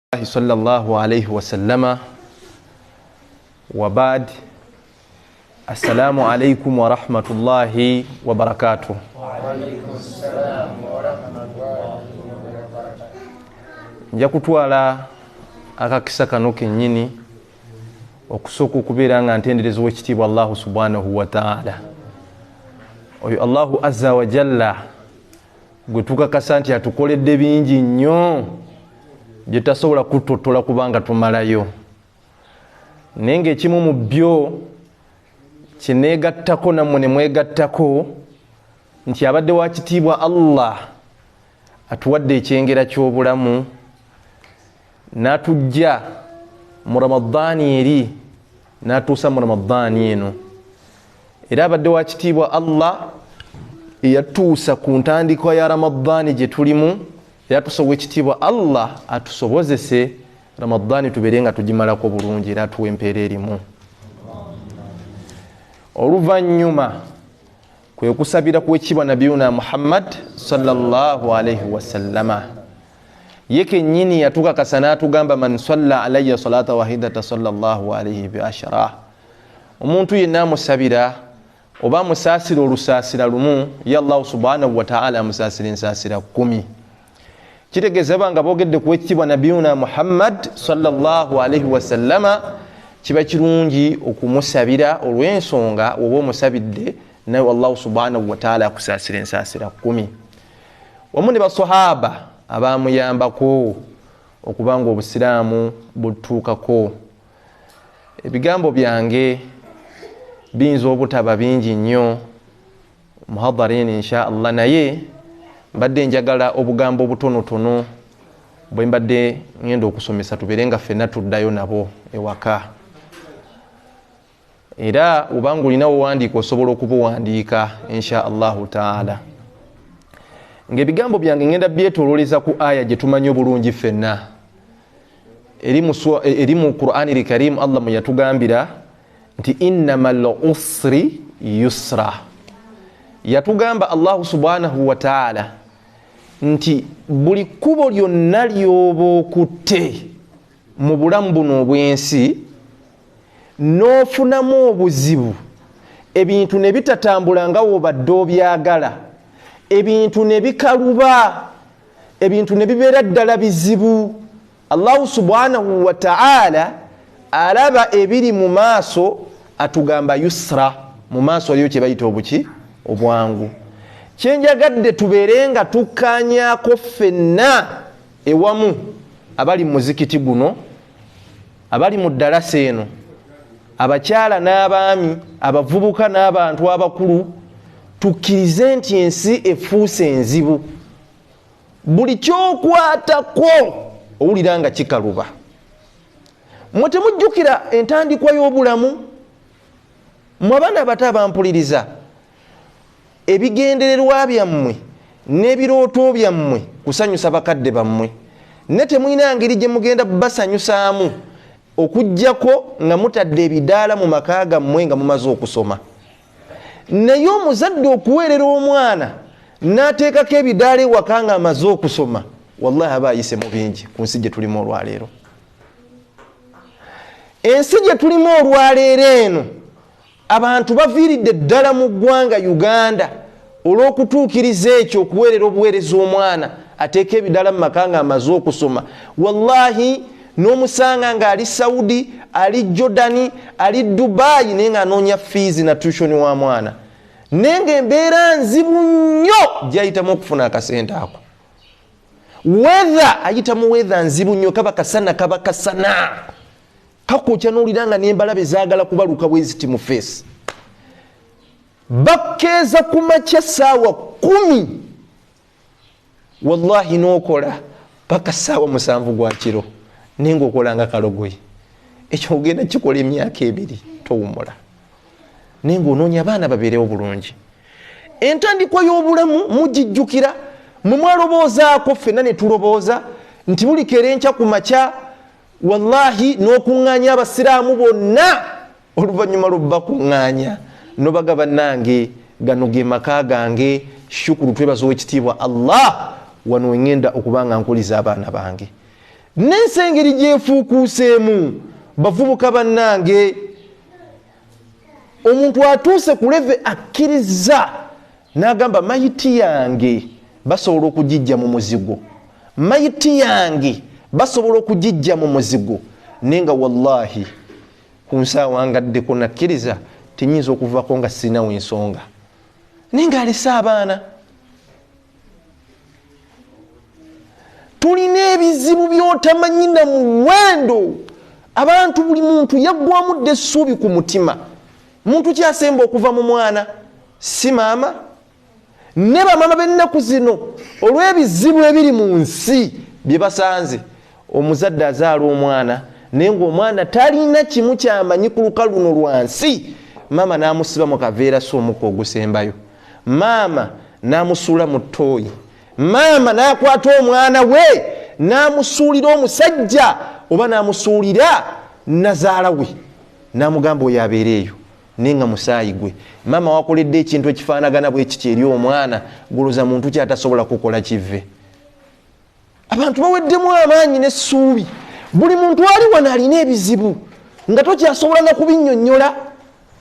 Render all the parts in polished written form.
صلى الله عليه وسلم وبعد السلام عليكم ورحمة الله وبركاته. وعليكم السلام ورحمة الله وبركاته. nja kutwala akakisa kano kennyini okusooka okubeera nga ntendereza w'ekitiibwa Allahu subhanahu wa ta'ala. Oyo Allahu azza wa jalla gwe tukakasa nti atukoledde bingi nnyo bye tasobola kutotola kubanga tumalayo, naye ng'ekimu mu byo kineegattako nammwe ne mwegattako nti abadde wa kitiibwa Allah atuwadde ekyengera ky'obulamu n'atujja mu Ramaddaani eri n'atuusa mu Ramaddaani eno, era abadde wa kitiibwa Allah eyatuusa ku ntandikwa ya Ramaddaani gye tulimu, era tusobola ekitiibwa Allah atusobozese Ramaddaani tubeere nga tugimalako bulungi era atuwa empeera erimu. Oluvannyuma kwe kusabira kw'ekibwa nabiyuna Muhammad sallallahu alaihi wasallama, ye kennyini yatukakasa n'atugamba man salla alayya salata wahidata sallallahu alaihi bi ashara, omuntu yenna amusabira oba amusaasira olusaasira lumu, ye Allah subhanahu wa ta'ala amusaasira ensaasira 10. kitegeeza banga boogedde ku ekitibwa nabiyuna Muhammad sallallahu alaihi wasallama, kiba kirungi okumusabira olw'ensonga oba omusabidde naye Allah subhanahu wa ta'ala akusaasira ensaasira 10. Wamu ne basahaba abamuyambako okubanga obusiraamu butuukako. Ebigambo byange biyinza obutaba bingi nnyo muhadarini insha Allah, naye mbadde njagala obugambo obutonotono bwe mbadde ngenda okusomesa tubeere nga ffenna tuddayo nabo ewaka, era obanga olina owandiika osobola okubuwandiika insha Allahu taala. Ng'ebigambo byange ngenda byetoololeza ku aya gye tumanyi obulungi ffenna eri mu Qur'ani al-Karim. Allah mwe yatugambira nti innamal usri yusra. Yatugamba Allahu subhanahu wa ta'ala nti buli kkubo lyonna lyoba okutte mu bulamu buno obw'ensi n'ofunamu obuzibu, ebintu ne bitatambula nga w'obadde obyagala, ebintu ne bikaluba, ebintu ne bibeera ddala bizibu, Allahu subhanahu wa ta'ala alaba ebiri mu maaso atugamba yusra. Mu maaso aliyo kye bayita obuki? Obwangu. Kyenjagadde tubeere nga tukkaanyaako ffenna ewamu, abali mu muzikiti guno, abali mu ddalasa eno, abakyala n'abaami, abavubuka n'abantu abakulu, tukkirize nti ensi efuuse enzibu. Buli kyokwatako owulira nga kikaluba. Mmwe temujjukira entandikwa y'obulamu? Mmwe abaana abato abampuliriza, ebigendererwa byammwe n'ebirooto byammwe kusanyusa bakadde bammwe, ne temulina ngeri gye mugenda basanyusaamu okuggyako nga mutadde ebidaala mu maka gammwe nga mumaze okusoma. Naye omuzadde okuweerera omwana n'ateekako ebidaala ewaka nga amaze okusoma, wallahi aba ayise mu bingi ku nsi gye tulimu olwaleero. Ensi gye tulimu olwaleero eno, abantu baviiridde ddala mu ggwanga Uganda olw'okutuukiriza ekyo, okuweerera obuweereza omwana ateeka ebidaala mu maka nga amaze okusoma. Wallahi n'omusanga nga ali Saudi, ali Jordani, ali Dubai, naye nga anoonya fees na tuition wa mwana, naye ng'embeera nzibu nnyo gy'ayitamu okufuna akasente ako. Weather ayitamu weather nzibu nnyo, kaba kasana kaba kasana, kakokya n'olira nga n'embalabe zaagala kubaluka bwe ziti mu face. Bakkeeza ku makya ssaawa 10, wallahi n'okola paka ssaawa 7 gwa kiro, naye ng'okola nga kalogoyi. Ekyo ogenda kikola emyaka 2 towumula, naye ng'onoonya abaana babeerewo bulungi. Entandikwa y'obulamu mugijjukira, mwe mwaloboozaako, ffenna ne tulobooza nti buli keera enkya ku makya, wallahi n'okuŋŋaanya abasiraamu bonna, oluvannyuma lw'obakuŋŋaanya n'obagaba nange gano ge maka gange, shukuru twebaza ow'ekitiibwa Allah wano ngenda okubanga nkuliza abaana bange. n'ensengeri gyefuukuuseemu. Bavubuka bannange, omuntu atuuse ku leve akkiriza n'agamba mayiti yange basobola okugijja mu muzigo, mayiti yange basobola okugijja mu muzigo, nenga wallahi ku nsaawa ngaddeko nakkiriza tinyinza okuvako nga sirinawo ensonga, nenga alese abaana. Tulina ebizibu byotamanyi na muwendo. Abantu buli muntu yaggwamu dde essuubi ku mutima. Muntu kyasemba okuva mu mwana si maama. Ne bamama b'ennaku zino olw'ebizibu ebiri mu nsi bye basanze, omuzadde azaala omwana naye ng'omwana talina kimu kyamanyi ku lukalu luno lwansi, maama n'amusiba mu kaveera si omukka ogusembayo, maama n'amusuula mu ttooyi, maama n'akwata omwana we n'amusuulira omusajja oba n'amusuulira nazaala we n'amugamba oyo abeera eyo naye nga musaayi gwe. Maama wakoledde ekintu ekifaanagana bwe kiti eri omwana, goloza muntu kyatasobola kukola kive. Abantu baweddemu amaanyi n'essuubi. Buli muntu ali wano alina ebizibu nga tokyasobola na kubinnyonnyola.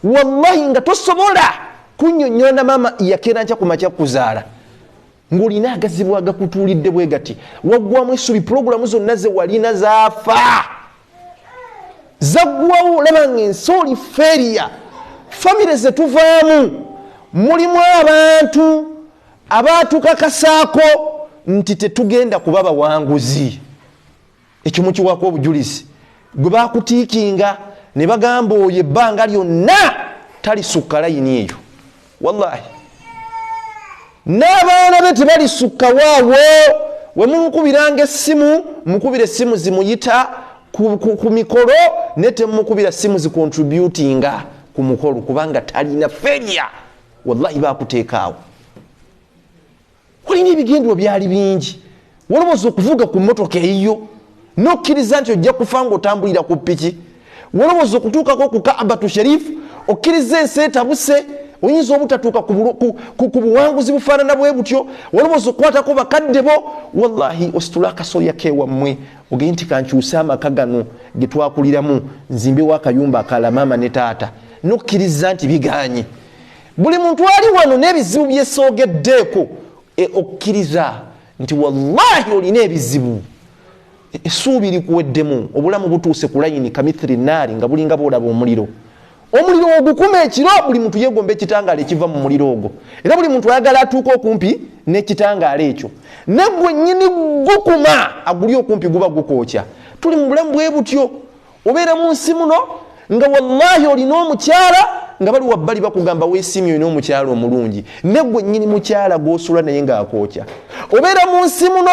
Wallahi nga tosobola kunnyonnyola na maama yakeera nkya ku makya kuzaala ng'olina agazibu agakutuulidde bwe gati, waggwamu essuubi. Pulogulamu zonna ze walina zaafa, zaggwawo. Olaba ng'ensi oli feeriya. Famire ze tuvaamu mulimu abantu abatukakasaako nti tetugenda kuba bawanguzi. Ekyo mukiwako obujulizi. Gwe bakutiikinga ne bagamba oyo ebbanga lyonna talisukka layini eyo. Wallahi n'abaana be tebalisuka waawo. We mumukubiranga essimu, mukubira essimu zimuyita ku mikolo, ne temukubira essimu zikontributinga ku mukolo kubanga talina feria. Wallahi bakuteekaawo. Walina ebigendwa byali bingi. Waloboza okuvuga ku mmotoka eyo n'okkiriza nti ojja kufa ng'otambulira ku ppiki. Waloboza okutuukako ku Kaabatu Sharifu okkiriza ensi etabuse, oyinza obutatuuka ku buwanguzi bufaanana bwe butyo. Waloboza okukwatako bakadde bo. Wallahi ositula akasolya keewammwe ogende nti kankyuse amaka gano ge twakuliramu nzimbewo akayumba akala maama ne taata, n'okkiriza nti biganye. Buli muntu ali wano n'ebizibu byesogeddeeko, okkiriza nti wallahi olina ebizibu. Essuubi likuweddemu, obulamu butuuse ku layini kamithiri naari nga bulinga bwolaba omuliro. Omuliro ogukuma ekiro, buli muntu yeegomba ekitangaala ekiva mu muliro ogwo, era buli muntu ayagala atuuka okumpi n'ekitangaala ekyo. Naggwe nnyini gukuma aguli okumpi guba gukookya. Tuli mu bulamu bwe butyo. Obeera mu nsi muno nga wallahi olina omukyala nga bali wabbali bakugamba weesiimye olina omukyala omulungi, naggwe nnyini mukyala gw'osula naye ng'akookya. Obeera mu nsi muno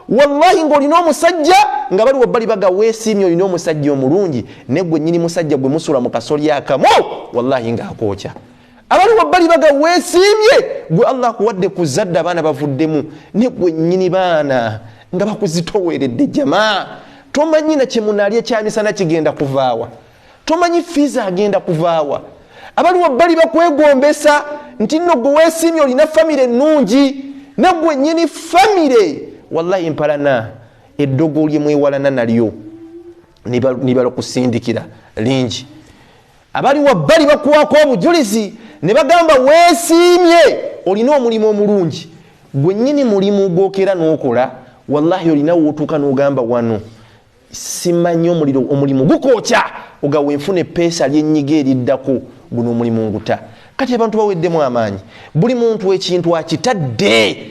wallahi ng'olina omusajja nga bali wabbali baga weesiimye olina omusajja omulungi, naggwe nnyini musajja gwe musula mu kasolya akamu wallahi ng'akookya. Abali wabbali baga weesiimye gwe Allah akuwadde ku zadde abaana bavuddemu, naggwe nnyini baana nga bakuzitoweredde. Jamaa tomanyi na kyemunaalya ekyamisana kigenda kuvaawa, tomanyi fiiza agenda kuvaawa. Abali wabbali bakwegombesa nti nno gwe weesiimye olina famire ennungi, naggwe nnyini famire wallahi mpalana eddogo lye mwewalana nalyo nibala kusindikira lingi. Abali wabbali bakuwako obujulizi ne bagamba weesiimye olina omulimu omulungi, gwe nnyini mulimu gwokera n'okola wallahi olina wootuuka n'ogamba wano simanyi omulimu gukookya, ogawe nfuna epeesa ly'ennyiga eriddako, guno omulimu nguta. Kati abantu baweddemu amaanyi, buli muntu ekintu akitadde,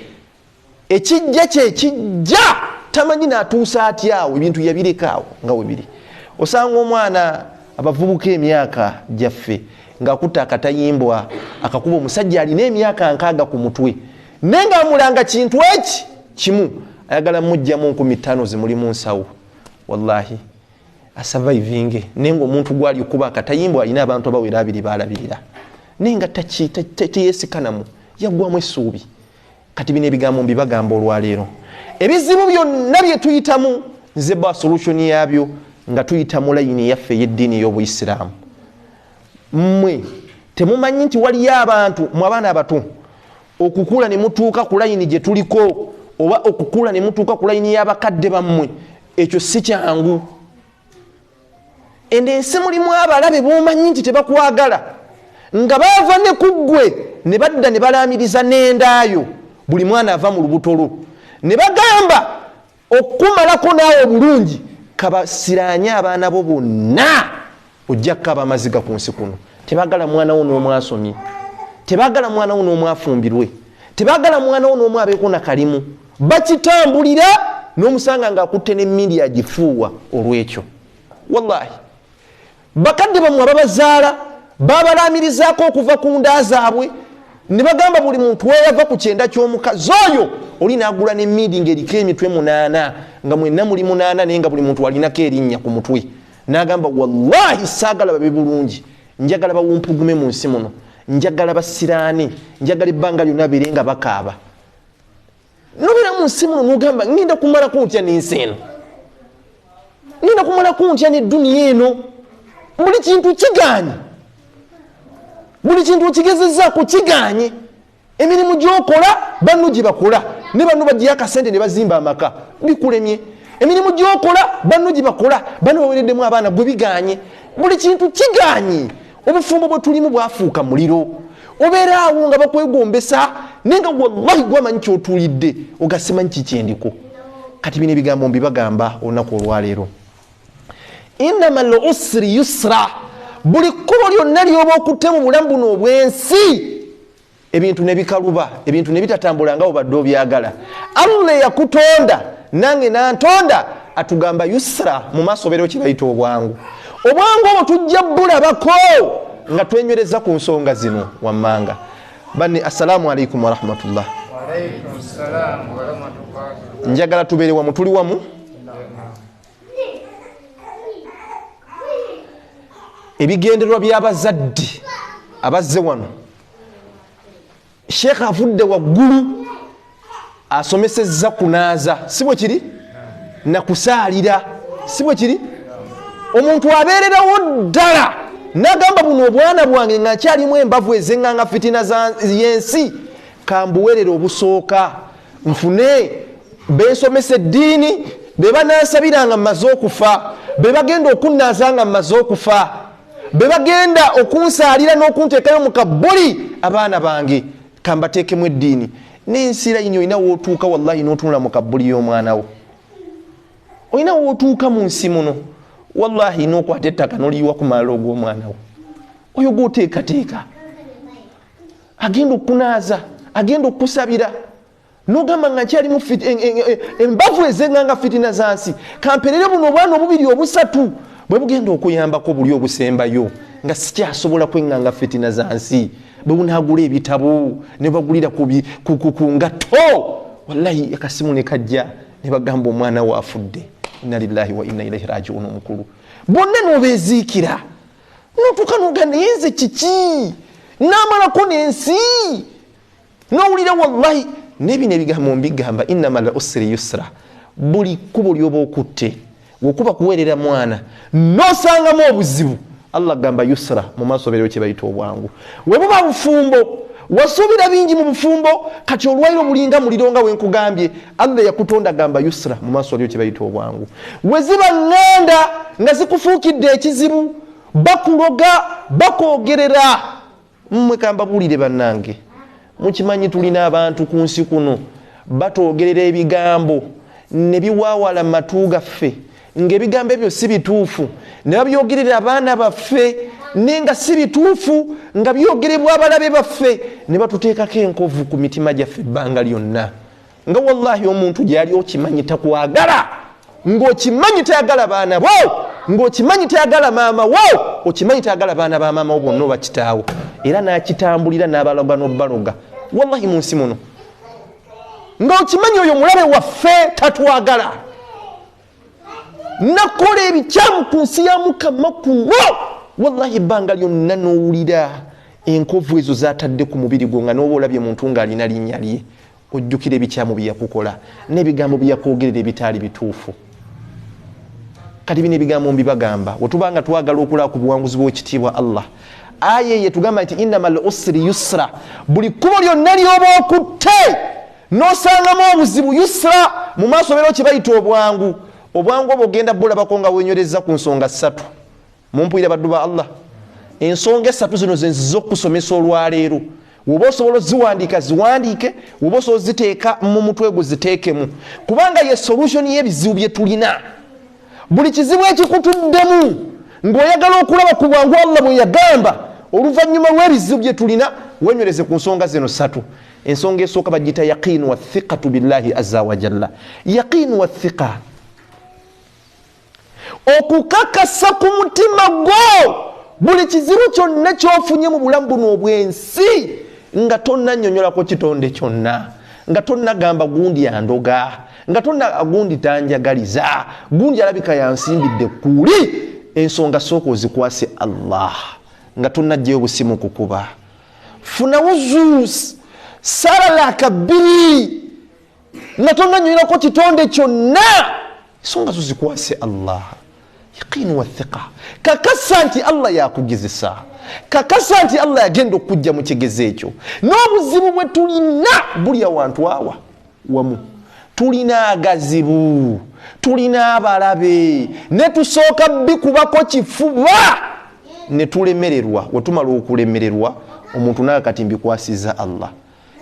ekijja kyekijja tamanyi n'atuusa atyawo, ebintu yabirekaawo nga we biri. Osanga omwana abavubuka emyaka gyaffe ng'akutta akatayimbwa akakuba omusajja alina emyaka 6 ku mutwe, naye ng'amulanga kintu eki kimu, ayagala mujjamu 50 zimuli mu nsawo. Wallahi asurvivinge, naye ng'omuntu gwali okuba akatayimbwa alina abantu abawera 2 balabirira, naye nga teyeesikanamu, yaggwamu essuubi. Kati bino ebigambo mbibagamba olwaleero. Ebizibu byonna bye tuyitamu nze ba solution yabyo nga tuyita mu layini yaffe y'eddiini y'Obuyisiraamu. Mmwe temumanyi nti waliyo abantu mu abaana abato okukula ne mutuuka ku layini gye tuliko, oba okukula ne mutuuka ku layini y'abakadde bammwe, ekyo si kyangu. Ensi mulimu abalabe b'omanyi nti tebakwagala nga baava ne ku ggwe ne badda ne balaamiriza n'endaayo buli mwana ava mu lubuto lwo ne bagamba okumalako naawe obulungi kabasiraanye abaana bo bonna ojja kukaba amaziga ku nsi kuno. Tebagala mwana wo n'omu asomye, tebagala mwana wo n'omu afumbirwe, tebagala mwana wo n'omu abeeko na kalimu. Bakitambulira n'omusanga ng'akutte n'emmindi agifuuwa olw'ekyo. Wallahi bakadde bamwe ababazaala babalaamirizaako okuva ku nda zaabwe ne bagamba buli muntu weyava ku kyenda ky'omukazi oyo oli n'agula n'emmindi ng'eriko emitwe 8 nga mwenna muli 8 naye nga buli muntu alinako erinnya ku mutwe. N'agamba wallahi saagala babe bulungi, njagala bawumpugume mu nsi muno, njagala basiraane, njagala ebbanga lyonna bere nga bakaaba. Nobeera mu nsi muno n'ogamba ngenda kumalako ntya n'ensi eno, ngenda kumalako ntya n'edduniya eno. Buli kintu kiganye, buli kintu okigezezzaako kiganye. Emirimu gy'okola banno gye bakola ne banno bagiya akasente ne bazimba amaka bikulemye. Emirimu gy'okola banno gye bakola banno bawereddemu abaana gwe biganye. Buli kintu kiganye. Obufumbo bwe tulimu bwafuuka muliro. Obeera awo nga bakwegombesa naye nga wallahi gwamanyi ky'otuulidde ogasimanyi kikyendiko. Kati bino ebigambo mbibagamba olunaku olwaleero. Innamal usri yusra, buli kkubo lyonna lyoba okutte mu bulamu buno obwensi ebintu ne bikaluba, ebintu ne bitatambula nga obadde obyagala. Allah yakutonda nange nantonda atugamba yusra mu maaso beero kye bayita obwangu. Obwangu obwo tujja bulabako nga twenywereza ku nsonga zino wammanga. Banne assalamu alaikum warahmatullah. Wa alaikum assalam warahmatullah. Njagala tubeere wamu, tuli wamu. Ebigendererwa by'abazadde abazze wano, Sheikh avudde waggulu asomesezza kunaaza, si bwe kiri, na kusaalira, si bwe kiri. Omuntu abeererawo ddala n'agamba buno obwana bwange nga nkyalimu embavu ezeŋŋanga fitina y'ensi, kambuweerera obusooka nfune beesomesa eddiini be banansabiranga mmaze okufa, be bagenda okunnaaza nga mmaze okufa, be bagenda okunsaalira n'okunteekayo mu kabbuli abaana bange kambateekemu eddiini. N'ensira yino olina wootuuka wallahi n'otunula mu kabbuli y'omwana wo, olina wootuuka mu nsi muno wallahi n'okwata ettaka n'oliyiwa ku malalo g'omwana wo oyo gw'oteekateeka agenda okukunaaza, agenda okukusabira n'ogamba nga nkyalimu embavu ezeŋŋanga fitina za nsi, kamperere buno obwana obubiri obusatu bwe bugenda okuyambako buli obusembayo nga sikyasobola kweŋŋanga fitina za nsi. Bwe bunaagula ebitabo ne bagulira ku ngatto wallahi akasimu ne kajja ne bagamba omwana we afudde. Inna lillahi wa inna ilaihi raji'un. Omukulu bonna n'obeeziikira n'otuuka n'ogamba yenze kiki n'amalako n'ensi n'owulira wallahi. N'ebino ebigambo mbigamba innamal usri yusra, buli kkubo lyoba okutte okuba kuweerera mwana n'osangamu obuzibu, Allah gamba yusra mu maaso beero kye bayita obwangu. We buba bufumbo wasuubira bingi mu bufumbo, kati olwairo bulinga muliro nga wenkugambye, Allah yakutonda gamba yusra mu maaso beero kye bayita obwangu. We ziba ŋŋanda nga zikufuukidde ekizibu, bakuloga bakoogerera, mmwe kambabuulire bannange, mukimanyi tulina abantu ku nsi kuno batwogerera ebigambo ne biwaawala matu gaffe ng'ebigambo ebyo si bituufu, ne babyogerera abaana baffe nenga si bituufu nga byogerebwa abalabe baffe, ne batuteekako enkovu ku mitima gyaffe ebbanga lyonna. Nga wallahi omuntu gyali okimanyi takwagala, ng'okimanyi tayagala baana bo, ng'okimanyi tayagala maama wo, okimanyi tayagala baana ba maama wo bonna oba kitaawo, era n'akitambulira n'abaloga n'obbaloga wallahi mu nsi muno, ng'okimanyi oyo mulabe waffe tatwagala, nakola ebikyamu ku nsi ya Mukama kuno wallahi ebbanga lyonna n'owulira enkovu ezo zatadde ku mubiri gwo nga n'oba olabye muntu ng'alina linnya lye, ojjukira ebikyamu bye yakukola n'ebigambo bye yakwogerera ebitaali bituufu. Kati bino ebigambo mbibagamba wetubanga twagala okulaba ku buwanguzi bw'ekitiibwa Allah. Aya ye tugamba nti innamal usri yusra, buli kkubo lyonna lyoba okutte n'osangamu obuzibu yusra mu maaso beero kye bayita obwangu. obwangu obugenda bulabako nga wenywereza ku nsonga 3 mumpulira baddu ba Allah ensonga 3 zino zenzizo okusomesa olwaleero woba osobola ziwandiika ziwandiike woba osobola ziteeka mu mutwe gwo ziteekemu kubanga ye solution y'ebizibu bye tulina buli kizibu ekikutuddemu ng'oyagala okulaba ku bwangu Allah bwe yagamba oluvannyuma lw'ebizibu bye tulina wenywereze ku nsonga zino 3 ensonga esooka bagiyita yaqin wa thiqatu billahi azza wa jalla yaqin wa thiqa okukakasa ku mutima gwo buli kizibu kyonna kyofunye mu bulamu buno obwensi nga tonnannyonnyolako kitonde kyonna nga tonnagamba gundi yandoga nga tonna gundi tanjagaliza gundi alabika yansimbidde kuli ensonga sooka ozikwase Allah nga tonnajjayo busimu kukuba funa wuzus saralaka bbiri nga tonnannyonnyolako kitonde kyonna ensonga zo zikwase Allah yaqin wa thiqa kakasa nti Allah yakugezesa kakasa nti Allah yagenda okujja mu kigezo ekyo n'obuzibu bwe tulina buli awantu awa wamu tulina agazibu tulina abalabe ne tusooka bikubako kifuba ne tulemererwa wetumala okulemererwa omuntu naye kati mbikwasiza Allah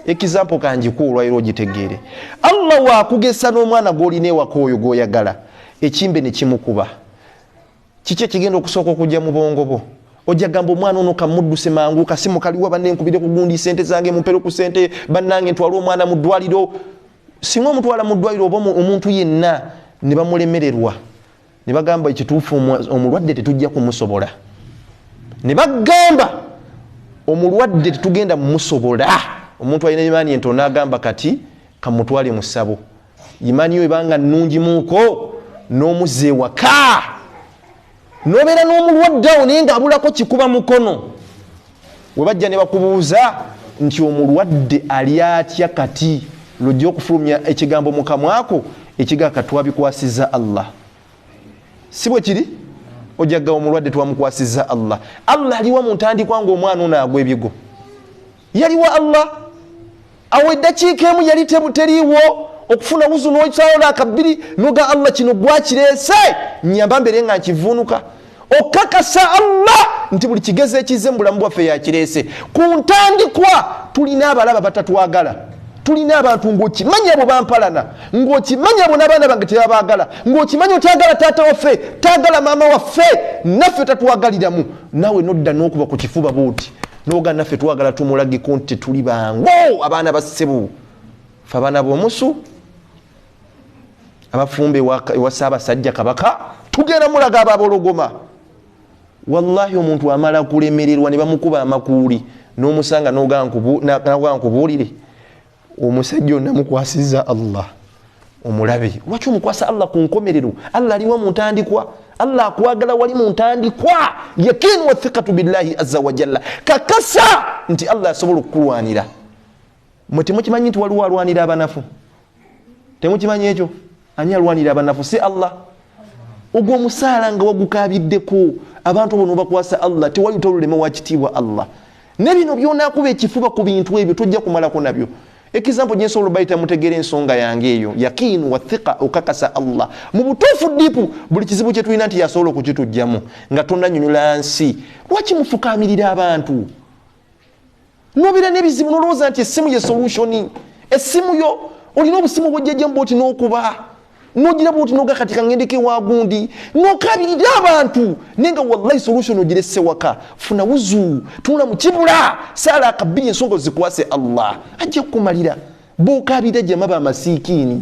ekizampo kanjiku olwayiro ogitegeere Allah wakugesa n'omwana gw'olina ewaka oyo gw'oyagala ekimbe ne kimukuba kiki ekigenda okusooka okujja mu bongo bo ojja gamba omwana ono kamudduse mangu kasimu kaliwa banne nkubire ku gundi sente zange mumpere ku sente bannange ntwala omwana mu ddwaliro singa omutwala mu ddwaliro oba omuntu yenna ne bamulemererwa ne bagamba ekituufu omulwadde tetujja kumusobola ne bagamba omulwadde tetugenda mumusobola omuntu alina imaani ento n'agamba kati kamutwale mu ssabo imaani yo ebanga nnungi muuko n'omuzza ewaka nobeera n'omulwadde awo naye ng'abulako kikuba mukono we bajja ne bakubuuza nti omulwadde ali atya kati lojja okufulumya ekigambo mu kamwako ekigaaka twabikwasiza Allah si bwe kiri ojjagga omulwadde twamukwasiza Allah Allah aliwa mu ntandikwa ng'omwana ono agwa ebigo yaliwa Allah awo eddakiika emu yali teriiwo okufuna wuzu n'okisawola akabbiri noga Allah kino gwakireese nyamba mbere nga nkivuunuka okakasa Allah nti buli kigezo ekize mu bulamu bwaffe yakireese ku ntandikwa tulina abalaba batatwagala tulina abantu ng'okimanya abo bampalana ng'okimanya abo n'abaana bange tebabaagala ng'okimanya otagala taata waffe taagala maama waffe naffe tatwagaliramu nawe nodda n'okuba ku kifuba booti noga naffe twagala tumulageko nti tuli bangu abaana basebu fe abaana b'omusu abafumbe ewa Ssaabasajja Kabaka tugenda mulaga ababologoma wallahi omuntu amala kulemererwa ne bamukuba amakuuli n'omusanga n'oga nkubuulire omusajja onamukwasiza Allah omulabe lwaki omukwasa Allah ku nkomerero Allah aliwa mu ntandikwa Allah akwagala wali mu ntandikwa yakinu wa thiqatu billahi azza wa jalla kakasa nti Allah asobola okukulwanira mwe temukimanyi nti waliwo alwanira abanafu temukimanyi ekyo ani alwanira abanafu si Allah ogwo omusaala nga wagukabiddeko abantu bono bakwasa Allah tewali toluleme wakitiibwa Allah ne bino byonakuba ekifuba ku bintu ebyo tojja kumalako nabyo ekizampo nyensobola bayita mutegere ensonga yange eyo yakinu wa thiqa okakasa Allah mu butuufu dipu buli kizibu kye tulina nti yasobola okukitujjamu nga tonnannyonnyola nsi lwaki mufukamirira abantu nobeera n'ebizibu nolowooza nti essimu ye solution essimu yo olina obusimu bwojjajjamu bwoti n'okuba nogira bwoti noga kati kangendeke wagundi nokabirira abantu nenga wallahi solution ogirese waka funa wuzu tunula mukibula sala akabiri ensonga zikwase Allah ajja kumalira bokabira jama ba masikini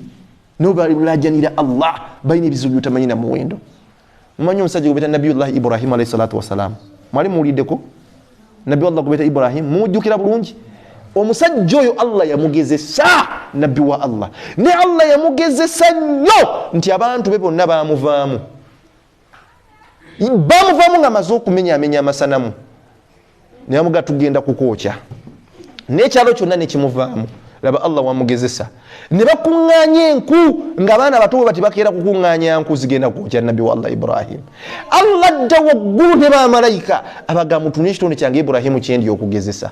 no balajanira Allah bayina ebizibu byotamanyina muwendo mumanyi omusajja gobeta Nabiyullah Ibrahim alayhi salatu wasalam mwali muwuliddeko Nabiyullah gobeta Ibrahim mujjukira bulungi omusajja oyo Allah yamugezesa nabbi wa Allah ne Allah yamugezesa nnyo nti abantu be bonna bamuvaamu nga maze okumenya amasanamu ne bamuga tugenda kukookya n'ekyalo kyonna ne kimuvaamu laba Allah wamugezesa ne bakuŋŋaanya enku ng'abaana bato bwe bati bakeera kukuŋŋaanya enku zigenda kukookya nabbi wa Allah Ibrahim Allah dda waggulu ne bamalayika abaga mutunye ekitonde kyange Ibrahimu kyendi okugezesa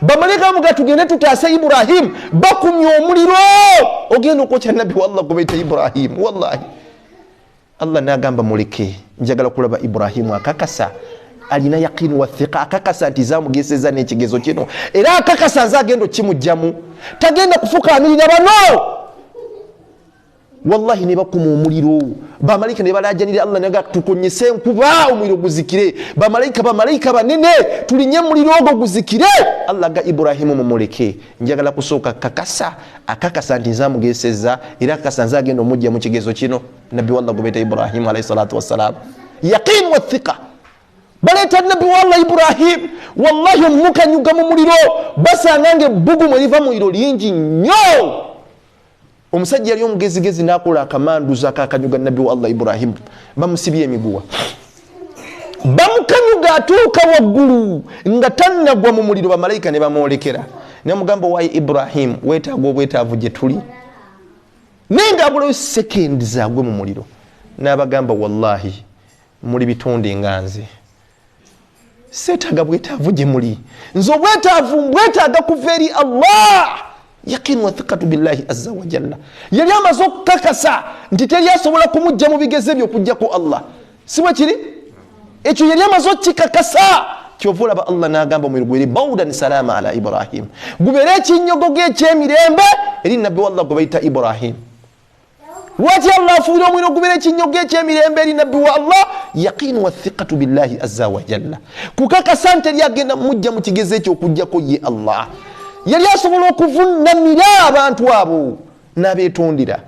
bamaleka bamuga tugende tutaase Ibrahim bakumya omuliro ogenda okwokya nabbi wa Allah gobeta Ibrahim wallahi Allah n'agamba muleke njagala kulaba Ibrahimu akakasa alina yaqini wa thiqa akakasa nti zamugezeza n'ekigezo kino era akakasa nzagendo kimujjamu tagenda kufuka amirira bano wallahi ne bakuma omuliro bamalayika ne balajanira Allah naga tukonyese enkuba omuliro guzikire bamalayika banene tulinye muliro ogwo guzikire Allah ga Ibrahimu mumuleke njagala kusooka akakasa nti zamugezeza era akakasa nzagendo mujja mu kigezo kino nabi wallah gubeta Ibrahim alayhi salatu wassalam yaqin wa thiqa baleta nabi wallah Ibrahim wallahi mukanyuga mu muliro basa nange bugu mweliva muliro lingi nnyo omusajja yali omugezigezi nakola akamanduza kakanyuga nabi wallah Ibrahim bamusibye emiguwa bamukanyuga atuuka waggulu nga tannagwa mu muliro bamalayika ne bamwolekera ne mugambo wa Ibrahim wetaaga obwetaavu gye tuli nenga abulayo sekendi zaagwe mu muliro n'abagamba wallahi muli bitonde nganze seetaaga bwetaavu gye muli nze obwetaavu mbwetaaga kuva eri Allah yaqin wa thiqatu billahi azza wa jalla yali amaze okukakasa nti teri asobola kumujja mu bigeze byo okujjako Allah si bwe kiri ekyo yali amaze okukikakasa kyova olaba Allah n'agamba omuliro gweri bawudan salama ala Ibrahim gubeere ekinyogogo ekyemirembe eri nabbi wallah gwe bayita Ibrahim wati Allah afuira omuliro gubeere ekinyogogo ekyemirembe eri nabbi wa Allah yaqin wa thiqatu billahi azza wa jalla kukakasa nti eri agenda mujja mu kigeze ekyo okujjako ye Allah yali asobola okuvunnamira abantu abo n'abeetondera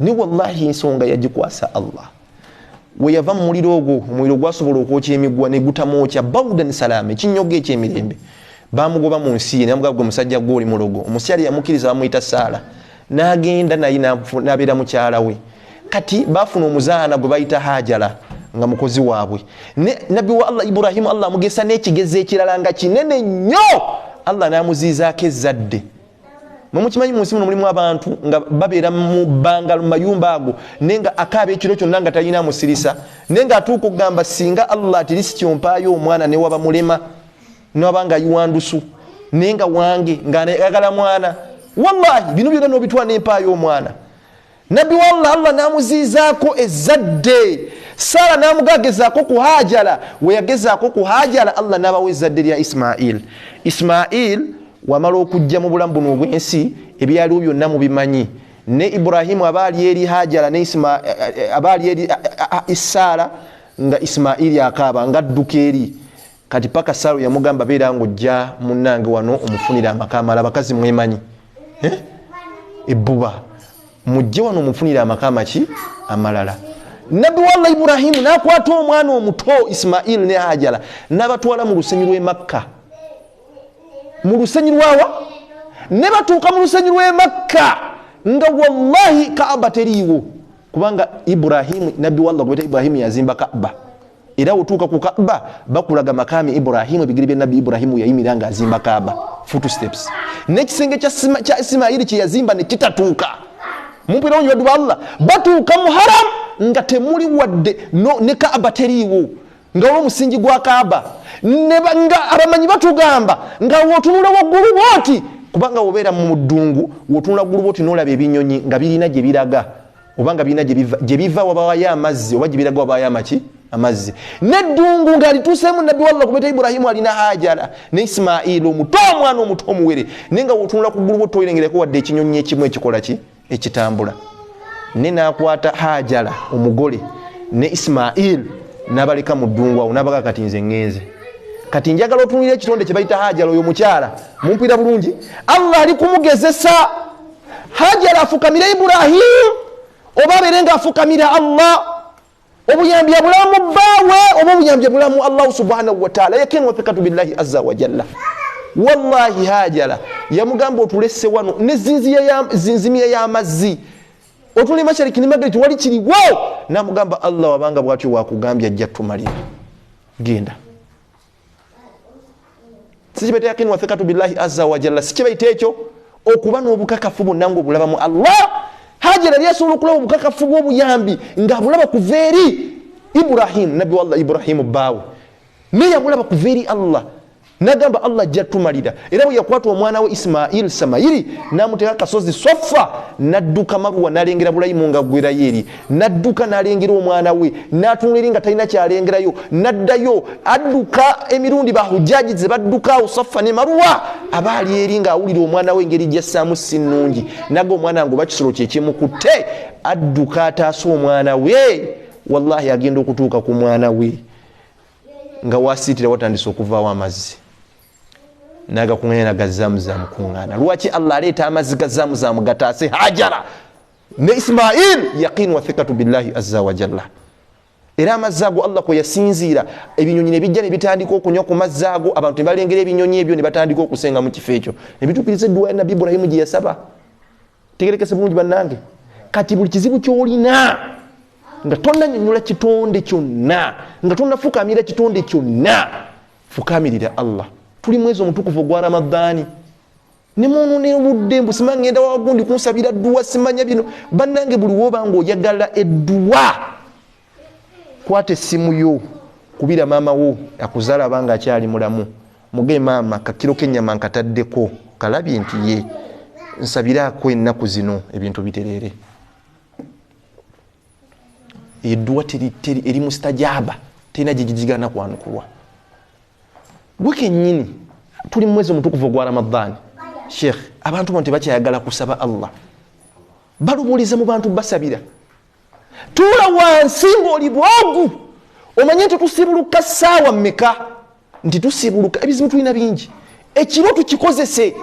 ni wallahi ensonga yagikwasa Allah weyava mu muliro ogwo omuliro gwasobola okwokya emiguwa ne gutamwokya bawudan salama ekinyogo ekyemirembe bamugoba mu nsi ye namugamba omusajja gw'oli mulogo omusyali yamukiriza bamuyita Saala n'agenda naye n'abeera mukyala we kati baafuna omuzaana gwe bayita Hajara nga mukozi waabwe nabbi wa Allah Ibrahimu Allah amugesa n'ekigezi ekirala nga kinene nnyo Allah n'amuziizaako ezzadde mukimanyi mu nsi muno mulimu abantu nga babeera mu bbanga mu mayumba ago naye nga akaaba ekiro kyonna nga talina amusirisa naye nga atuuka okugamba singa Allah ati lisi kyompaayo omwana ne waba mulema newaba nga ayiwandusu naye nga wange ng'ayagala mwana wallahi bino byonna n'obitwala n'empaayo omwana nabbi wallah Allah n'amuziizaako ezzadde Saala n'amugagezaako ku Hajara we yagezaako ku Hajara Allah n'abawa ezzadde lya Ismail wamala okujja mu bulamu buno obw'ensi ebyaliwo byonna mubimanyi ne Ibrahimu abaali eri Hajara ne abaali eri Saala nga Ismail akaaba nga adduka eri kati paka Saala yamugamba beera ng'ojja munnange wano omufunira amaka amala bakazi mwemanyi ebbuba mujje wano omufunira amaka amaki amalala nabbi wallah Ibrahimu n'akwata omwana omuto Ismail ne Hajara n'abatwala mu lusenyi lw'e Makka mu lusenyi lwawa ne batuuka mu lusenyi lw'e Makka nga wallahi Kaaba teriiwo kubanga Ibrahimu nabbi wallah gweta Ibrahimu yazimba Kaaba era otuuka ku Kaaba bakulaga makami Ibrahimu ebigere bya nabbi Ibrahimu yayimira nga azimba Kaaba footsteps n'ekisenge kya Ismail kye yazimba ne kitatuuka mumpira onyo wa Allah batuuka mu haram nga temuli wadde ne Kaaba teriiwo nga omusingi gwa Kaaba nga abamanyi batugamba nga wotunula waggulu bwoti kubanga wobeera mu ddungu wotunula waggulu bwoti n'olaba ebinyonyi nga birina gye biraga obanga birina gye biva wabawayo amazzi oba gye biraga wabawayo amazzi n'eddungu nga lituuseemu nabbi wallah kubeta Ibrahimu alina Hajara ne Ismail omuto omwana omuto omuwere naye nga wotunula ku ggulu bwoti oyirengereko wadde ekinyonyi ekimu ekikola ki ekitambula ne n'akwata Hajara omugole ne Ismail n'abaleka mu ddungu awo n'abaga kati nze ngenze kati njagala otunulira ekitonde kye bayita Hajara oyo mukyala mumpira bulungi Allah ali kumugezesa Hajara afukamira Ibrahim oba abeere nga afukamira Allah obuyambi bulamu bbaawe oba obuyambi bulamu Allah subhanahu wa ta'ala yakenu wafikatu billahi azza wa jalla wallahi Hajara yamugamba otulese wano ne zinzimiya y'amazzi otuli mashariki ni magharibi wali kiriwo namugamba Allah wabanga bwatyo wakugambya ajja tumalira genda sikibete yakini wa thiqatu billahi azza wa jalla sikibaite ekyo okuba n'obukakafu bonna ng'obulaba mu Allah Hajara lyasobola okulaba obukakafu bw'obuyambi ng'abulaba kuva eri Ibrahim nabbi wallah Ibrahimu bbaawe naye yabulaba kuva eri Allah nagamba Allah ajja tumalira. Era bwe yakwata omwana we Ismail Samayiri n'amuteeka kasozi Sofa, n'adduka Marwa n'alengera Bulayimu nga gwerayo eri, n'adduka n'alengera omwana we, n'atunula eri nga talina kyalengerayo, n'addayo adduka emirundi bahujjaji ze badduka awo Sofa ne Marwa, abaali eri ng'awulira omwana we engeri gy'assaamu si nnungi, naga omwana ngo bakisolo kye kimukutte, adduka ataasa omwana we, wallahi agenda okutuuka ku mwana we nga wasiitira watandise okuvaawo amazzi, nagakuŋŋanya naga Zamzam kuŋŋaana. Lwaki Allah aleeta amazzi ga Zamzam gataase Hajara ne Ismail? Yaqin wa thiqatu billahi azza wa jalla. Era amazzi ago Allah kwe yasinziira, ebinyonyi ne bijja ne bitandika okunywa ku mazzi ago, abantu ne balengera ebinyonyi ebyo ne batandika okusenga mu kifo ekyo, ne bituukiriza edduwa ya Nabbi Ibrahimu gye yasaba. Tegerekese bulungi bannange, kati buli kizibu ky'olina nga tonnanyonnyola kitonde kyonna, nga tonnafukaamira kitonde kyonna, fukaamirira Allah. Tuli mwezi omutukuvu ogwa Ramadhaani, ne munoonera obudde mbu sima ngenda wagundi kunsabira dduwa, simanya bino. Bannange, buli woba ng'oyagala edduwa, kwata essimu yo, kubira maama wo akuzaala abanga akyali mulamu, muge maama kakiro k'ennyama nkataddeko, kalabye nti ye nsabiraako ennaku zino ebintu bitereere. Edduwa eri mustajaba, terina gye kwanukulwa. Gwe kennyini tuli mu mwezi omutukuvu ogwa Ramadhaani, Sheikh, abantu bano tebakyayagala kusaba Allah, balubuliza mu bantu basabira. Tuula wansi ng'oli bwogu, omanye nti tusibuluka ssaawa mmeka? Nti tusibuluka, ebizibu tulina bingi, ekiro tukikozese.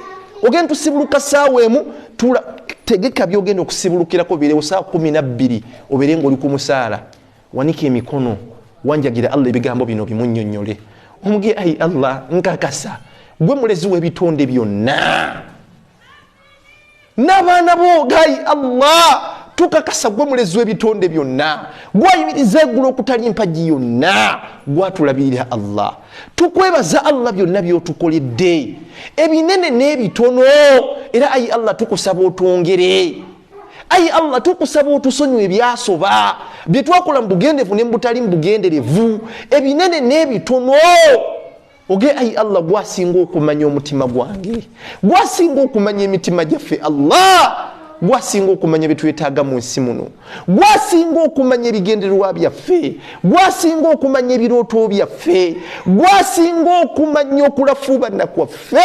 Ogenda tusibuluka ssaawa emu, tuula tegeka byogenda okusibulukirako birewo saa 12 obeere ng'oli ku musaala. Wanika emikono, wanjagira Allah ebigambo bino bimunnyonnyole. Omuge, ayi Allah, nkakasa gwe mulezi w'ebitonde byonna, n'abaana bo, gayi Allah, tukakasa gwe mulezi w'ebitonde byonna, gwayimiriza eggulu okutali mpagi yonna, gwatulabirira Allah. Tukwebaza Allah byonna by'otukoledde, ebinene n'ebitono. Era ayi Allah, tukusaba otwongere. Ayi Allah, tukusaba otusonyiwe ebyasoba, bye twakola mu bugenderevu ne mu butali mu bugenderevu, ebinene n'ebitono. Oge, ayi Allah, gwasinga okumanya omutima gwange, gwasinga okumanya emitima gyaffe Allah, gwasinga okumanya bye twetaaga mu nsi muno, gwasinga okumanya ebigendererwa byaffe, gwasinga okumanya ebirooto byaffe, gwasinga okumanya okulafuuba nakwaffe.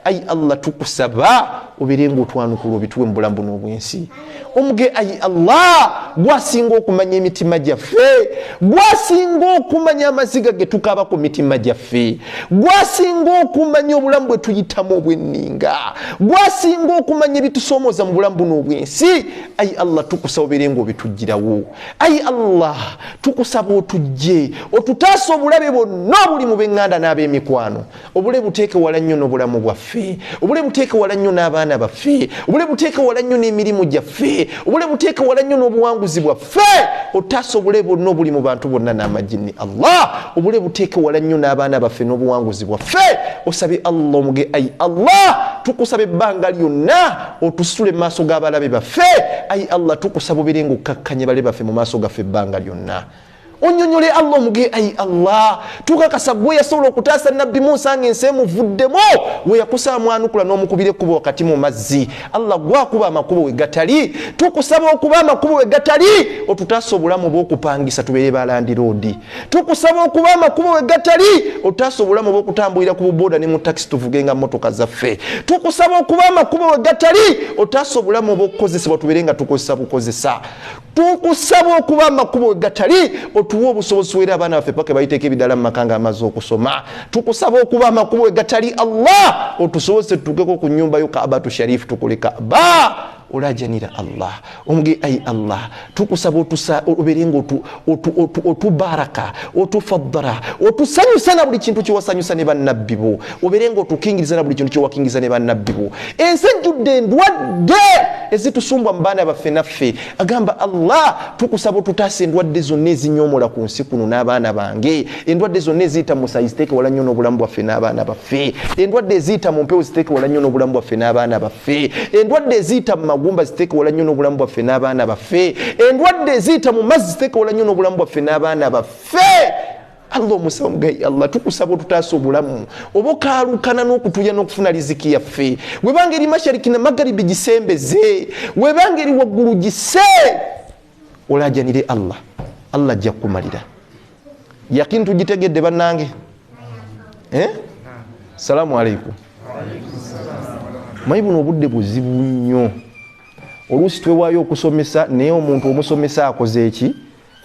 Ayi Allah, tukusaba obeere ng'otwanukula obituwe mu bulamu buno obw'ensi. Omuge, ayi Allah, gwasinga okumanya emitima gyaffe, gwasinga okumanya amaziga ge tukaaba ku mitima gyaffe, gwasinga okumanya obulamu bwe tuyitamu obw'enninga, gwasinga okumanya ebitusoomooza mu bulamu buno obw'ensi. Ayi Allah, tukusaba obeere ng'obitugirawo. Ayi Allah, tukusaba otujje otutaasa obulabe bwonna obuli mu b'eŋŋanda n'ab'emikwano, obule buteeke wala nnyo n'obulamu bwaffe, obule buteeke wala nnyo n'abaana baffe, obule buteeke wala nnyo n'emirimu gyaffe, obule buteeke wala nnyo n'obuwanguzi bwaffe, otaasa obule bwonna obuli mu bantu bonna n'amajini. Allah, obule buteeke wala nnyo n'abaana baffe n'obuwanguzi bwaffe. Osabe Allah, omuge, ayi Allah, tukusaba ebbanga lyonna otusitule mu maaso g'abalabe baffe. Ayi Allah, tukusaba obeere ng'okkakkanya bale baffe mu maaso gaffe ebbanga lyonna. Onyonyole Allah, omuge, ayi Allah, tukakasa gwe yasobola okutaasa Nabbi Musa ng'ensi emuvuddemu, we yakusa mwanukula n'omukubira ekkubo wakati mu mazzi. Allah, gwakuba amakubo we gatali, tukusaba okuba amakubo we gatali, otutaasa obulamu bw'okupangisa tubeere balandi roodi. Tukusaba okuba amakubo we gatali, otutaasa obulamu bw'okutambulira ku buboda ne mu takisi tuvugenga mmotoka zaffe. Tukusaba okuba amakubo we gatali, otutaasa obulamu bw'okukozesebwa tubeere nga tukozesa bukozesa. Tukusaba okuba amakubo we gatali, otuwe obusobozi era abaana baffe paka bayiteeka ebidala mu maka nga amaze okusoma. Tukusaba okuba amakubo we gatali Allah, otusobose tutuukeko ku nnyumba yo Kaabatu Sharifu tukole Kaaba olajanira Allah. Omuge, ayi Allah, tukusaba obeere ng'otubaraka, otufaddara, otusanyusa na buli kintu kyewasanyusa ne bannabbi bo, obeere ng'otukingiriza na buli kintu kyewakingiriza ne bannabbi bo. Ensi ejjudde endwadde ezitusumbwa mu baana baffe naffe. Agamba Allah, tukusaba otutaasa endwadde zonna ezinyoomola ku nsi kuno n'abaana bange, endwadde zonna eziyita mu musayi ziteeke wala nnyo n'obulamu bwaffe n'abaana baffe, endwadde eziyita mu mpewo ziteeke wala nnyo n'obulamu bwaffe n'abaana baffe, endwadde eziyita mu magumba ziteeke wala nnyo n'obulamu bwaffe n'abaana baffe, endwadde eziyita mu mazzi ziteeke wala nnyo n'obulamu bwaffe n'abaana baffe. Allah omusaba mugayi Allah tukusaba tutaasa obulamu oba okaalukana n'okutuya n'okufuna riziki yaffe webanga eri mashariki na magaribi gisembeze webanga eri waggulu gise olajanire Allah ajja kukumalira yakini tugitegedde bannange salamu alaikum mayi buno obudde buzibu nnyo oluusi twewaayo okusomesa naye omuntu omusomesa akoze eki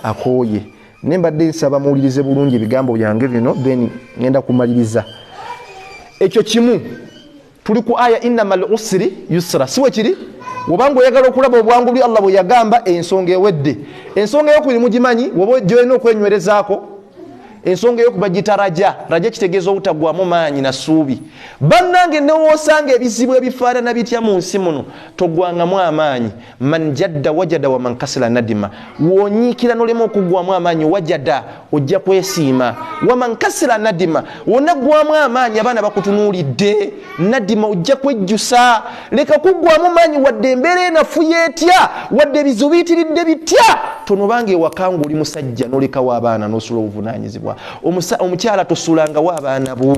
akooye naye mbadde nsaba muwulirize bulungi ebigambo byange bino then ngenda kumaliriza ekyo kimu tuli ku aya innamal usri yusra siwe kiri wobanga oyagala okulaba obwangu buli Allah bwe yagamba ensonga ewedde ensonga eyokubiri mugimanyi woba gyolina okwenywerezaako ensonga eyokuba gitaraja raja kitegeeza obutagwamu maanyi na ssuubi bannange newoosanga ebizibu ebifaanana bitya mu nsi muno togwangamu amaanyi man jadda wajada wa man kasala nadima wonyiikira nolema okugwamu amaanyi wajada ojja kwesiima wa man kasala nadima wonaggwamu amaanyi abaana bakutunuulidde nadima ojja kwejjusa leka kuggwamu maanyi wadde embeera enafu yeetya wadde ebizibu biyitiridde bitya tonobanga ewakanga oli musajja nolekawo abaana nosula obuvunaanyizibwa omukyala tosulangawo abaana bo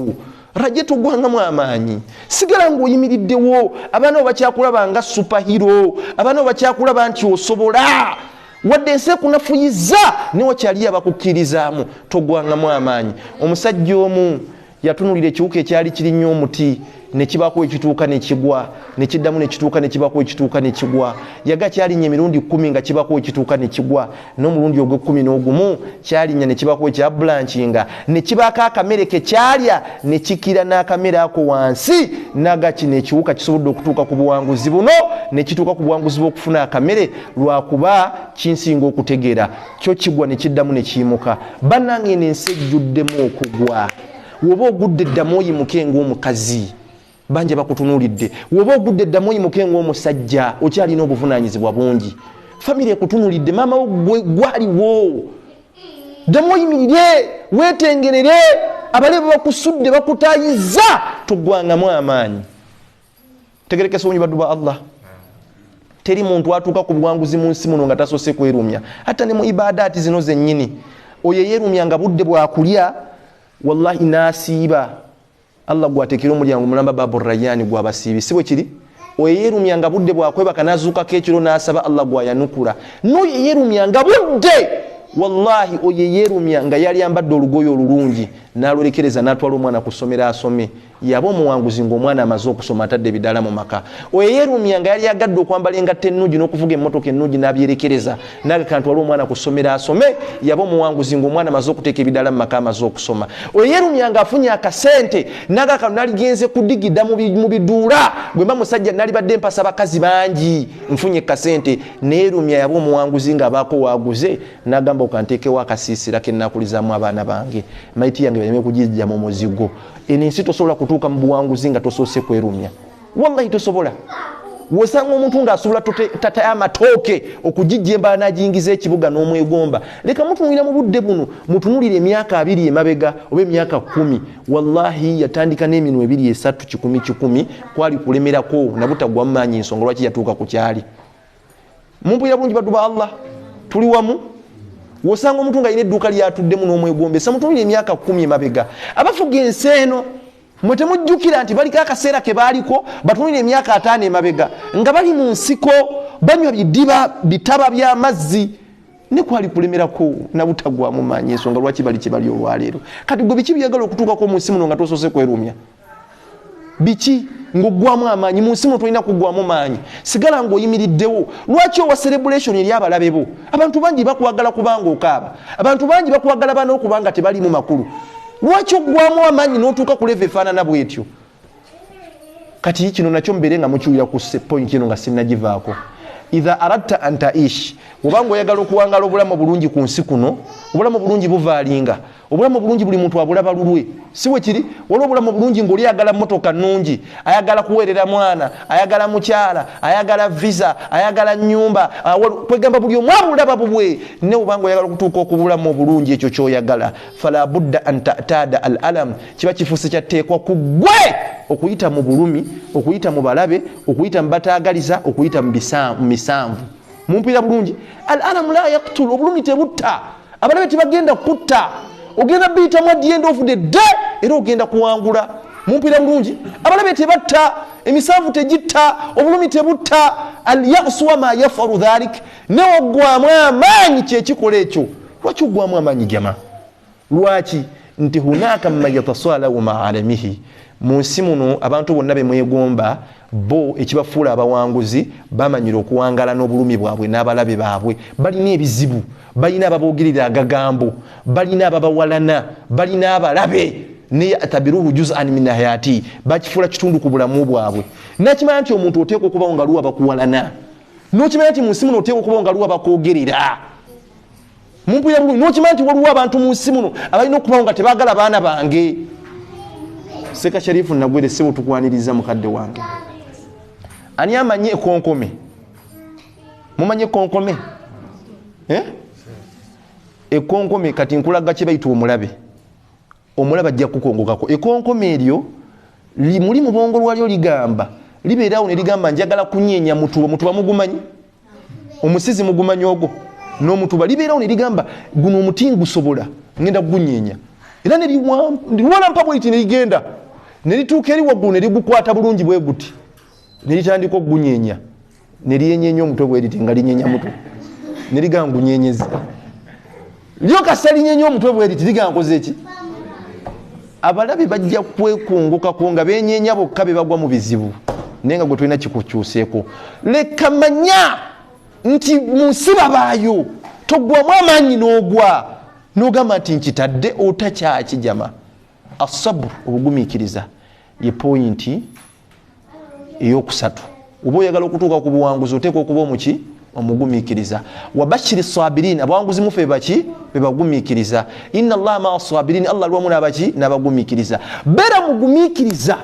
rajje tugwangamu amaanyi sigala ng'oyimiriddewo abaana bo bakyakulaba nga superhero abaana bo bakyakulaba nti osobola wadde ensi ekunafuyiza newakyali abakukirizaamu togwangamu amaanyi omusajja omu yatunulira ekiwuka ekyali kiri nnyo omuti nekibako ekituuka nekigwa nekiddamu nekituuka nekibako ekituuka nekigwa yaga kyalinnya emirundi 10 nga kibako ekituuka nekigwa n'omulundi ogw'11 kyalinnya nekibako ekya blanchinga nekibako akamere kekyalya nekikira n'akamere ako wansi naga kino ekiwuka kisobodde okutuuka ku buwanguzi buno nekituuka ku buwanguzi bw'okufuna akamere lwakuba kinsinga okutegeera kyo kigwa nekiddamu nekiyimuka bannange n'ensi ejjuddemu okugwa woba ogudde eddamu oyimuke ng'omukazi banje bakutunuulidde woba ogudde eddamu oyimuke ng'omusajja okyalina obuvunaanyizibwa bungi famire ekutunuulidde maama wo gwaliwo ddamu oyimirire weetengerere abaleebe bakusudde bakutayiza togwangamu amaanyi tegerekesa obungi baddu ba Allah teri muntu atuuka ku buwanguzi mu nsi muno nga tasoose kwerumya hatta ne mu ibadaati zino zennyini oyo yeerumya nga budde bwakulya wallahi nasiiba Allah gwatekera omulyango mulamba babu rayani gwabasiibi sibwe kiri oyerumya nga budde bwakwebaka nazuuka kekiro nasaba Allah gwayanukula noyo yerumya nga budde wallahi oyerumya nga yali ambadde olugoyo olulungi nalolekereza natwala omwana kusomera asome yabo muwanguzi ng'omwana amaze okusoma atadde bidala mu maka oyerumya nga yali agadde okwambala engatta ennungi n'okuvuga emmotoka ennungi n'abyerekereza naga kantwala omwana kusomera asome yabo muwanguzi ng'omwana amaze okuteeka ebidala mu maka amaze okusoma oyerumya nga afunye akasente naga kano naligenze kudigidda mu biduula gwe mba musajja nalibadde mpasa bakazi bangi nfunye kasente neerumya yabo muwanguzi nga abaako waaguze nagamba okanteekewo akasiisira kennakulizaamu abaana bange maiti yange baleme kugijja mu muzigo ensi tosobola kutuuka mu buwanguzi nga tosoose kwerumya wallahi tosobola wosanga omuntu ng'asobola tata y'amatooke okugijja embala n'agiyingiza ekibuga n'omwegomba leka mutunulira mu budde buno mutunulira emyaka 2 emabega oba emyaka 10 wallahi yatandika n'eminwe 2 3 10 kwali kulemerako nabutagwamu maanyi ensonga lwaki yatuuka ku kyali mumpulira bulungi baddu ba Allah tuli wamu wosanga omuntu nga alina edduuka lyatuddemu n'omwegombe samutunulira emyaka 10 emabega abafuga ensi eno mwe temujjukira nti baliko akaseera ke baaliko batunulira emyaka 5 emabega nga bali mu nsiko banywa bidiba bitaba by'amazzi ne kwali kulemerako nabutagwamu maanyi ensonga lwaki bali kye bali olwaleero kati gwe biki byagala okutuukako mu nsi muno nga tosoose kwerumya biki ng'oggwamu amaanyi mu nsi muno tolina kuggwamu maanyi sigala ng'oyimiriddewo lwaki owa celebration eri abalabe bo abantu bangi bakwagala kubanga okaaba abantu bangi bakwagala bana okubanga tebalimu makulu lwaki oggwamu amaanyi n'otuuka ku level efaanana bwetyo kati kino nakyo mbeere nga mukiwulira ku point kino nga sinnagivaako idha aradta an taish obanga oyagala okuwangala obulamu bulungi ku nsi kuno obulamu bulungi buvaalinga obulamu bulungi buli muntu abulaba lulwe siwe kiri waliwo obulamu bulungi ng'oli ayagala mmotoka nnungi ayagala kuweerera mwana ayagala mukyala ayagala visa ayagala nnyumba kwegamba buli omu abulaba bubwe ne obanga oyagala okutuuka okubulamu obulungi ekyo kyoyagala fala budda an ta'tada al alam kiba kifuuse kyatteekwa ku ggwe okuyita mu bulumi okuyita mu balabe okuyita mu bataagaliza okuyita mu misanvu mumpira bulungi al alam la yaqtul obulumi tebutta abalabe tebagenda kutta ogenda biyitamu at the end of the day era ogenda kuwangula. Mumpira bulungi abalabe tebatta emisanvu tegitta obulumi tebutta al-ya'su wa ma yafalu dhalik newaggwamu amaanyi kyekikola ekyo. Lwaki oggwamu amaanyi jama? Lwaki? Nti hunaka man yatasalahu ma'alamihi. Mu nsi muno abantu bonna bemwegomba bo ekibafuula abawanguzi bamanyira okuwangala n'obulumi bwabwe n'abalabe baabwe. Balina ebizibu, balina ababoogerera agagambo, balina ababawalana, balina abalabe ne yatabiruhu juz'an min hayati, bakifuula kitundu ku bulamu bwabwe. Nakimanya nti omuntu oteekwa okubawo nga luwa bakuwalana, n'okimanya nti mu nsi muno oteekwa okubawo nga luwa bakoogerera. Mumpulira bulungi, n'okimanya nti waliwo abantu mu nsi muno abalina okubawo nga tebaagala baana bange. Seka Sharifu Nagwere sebo tukwaniriza mukadde wange. Ani amanyi ekonkome? Mumanyi ekonkome? Ekonkome kati nkulaga kye bayita omulabe. Omulaba ajja kukongokako. Ekonkome eryo muli mu bwongo lwalyo ligamba libeerawo ne ligamba njagala kunyeenya mutuba. Mutuba mugumanyi? Omusizi mugumanyi ogwo n'omutuba libeerawo ne ligamba guno omuti ngusobola ngenda gunyeenya. Era ne liwala mpa bwiti ne ligenda ne lituuka eri waggulu ne ligukwata bulungi bwe guti ne litandika ogunyeenya ne lyenyeenya omutwe bwe liti nga linyeenya mutwe ne ligamba ngunyeenyeza. Lyo kasa linyeenya omutwe bwe liti ligamba nkoze eki? Abalabe bajja kwekongokako nga benyeenya bokka be bagwa mu bizibu naye nga gwe tulina kikukyuseeko. Leka manya nti mu nsi babaayo toggwamu amaanyi n'ogwa n'ogamba nti nkitadde otakyaki jama. Asabru obugumiikiriza ye pointi eyokusatu. Oba oyagala okutuuka ku buwanguzi oteekwa okuba omuki? Omugumiikiriza. Wabashiri sabirin, abawanguzi mufe baki? Bebagumiikiriza. Inna Allah ma'a sabirin, Allah lwamu n'abaki? N'abagumiikiriza. Beera mugumiikiriza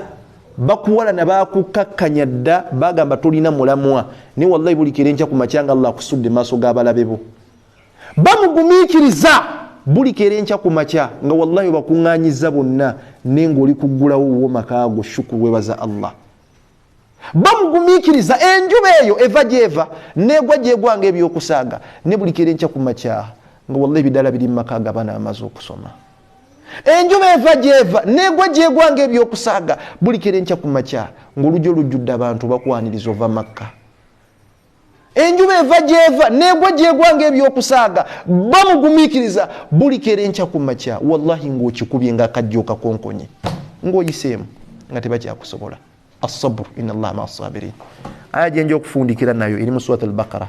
bakuwala na bakukakkanya dda bagamba tolina mulamwa ne wallahi buli kire nkya ku makyanga Allah akusudde maaso g'abalabe bo. Bamugumiikiriza buli kire nkya ku makya nga wallahi bakuŋŋaanyiza bonna nenga oli kuggulawo wo makaago shukuru webaza Allah. Bamugumiikiriza enjuba eyo eva gyeva negwa gyegwanga ebyokusaaga ne buli kire nkya ku makya nga wallahi ebidala biri mu makaaga abaana bamaze okusoma. Enjuba eva gyeva negwa gyegwanga ebyokusaaga buli kire nkya ku makya ng'olujjo lujjudde abantu bakwaniriza ova Makka. Enjuba eva gyeva negwa gyegwanga ebyokusaaga bamugumiikiriza buli kire nkya ku makya wallahi ng'okikubye ng'akajjo kakonkonye ng'oyiseemu nga tebakyakusobola. As-sabru inna Allah ma'a sabirin. Aya gyenja okufundikira nayo eri mu Surat al-Baqara.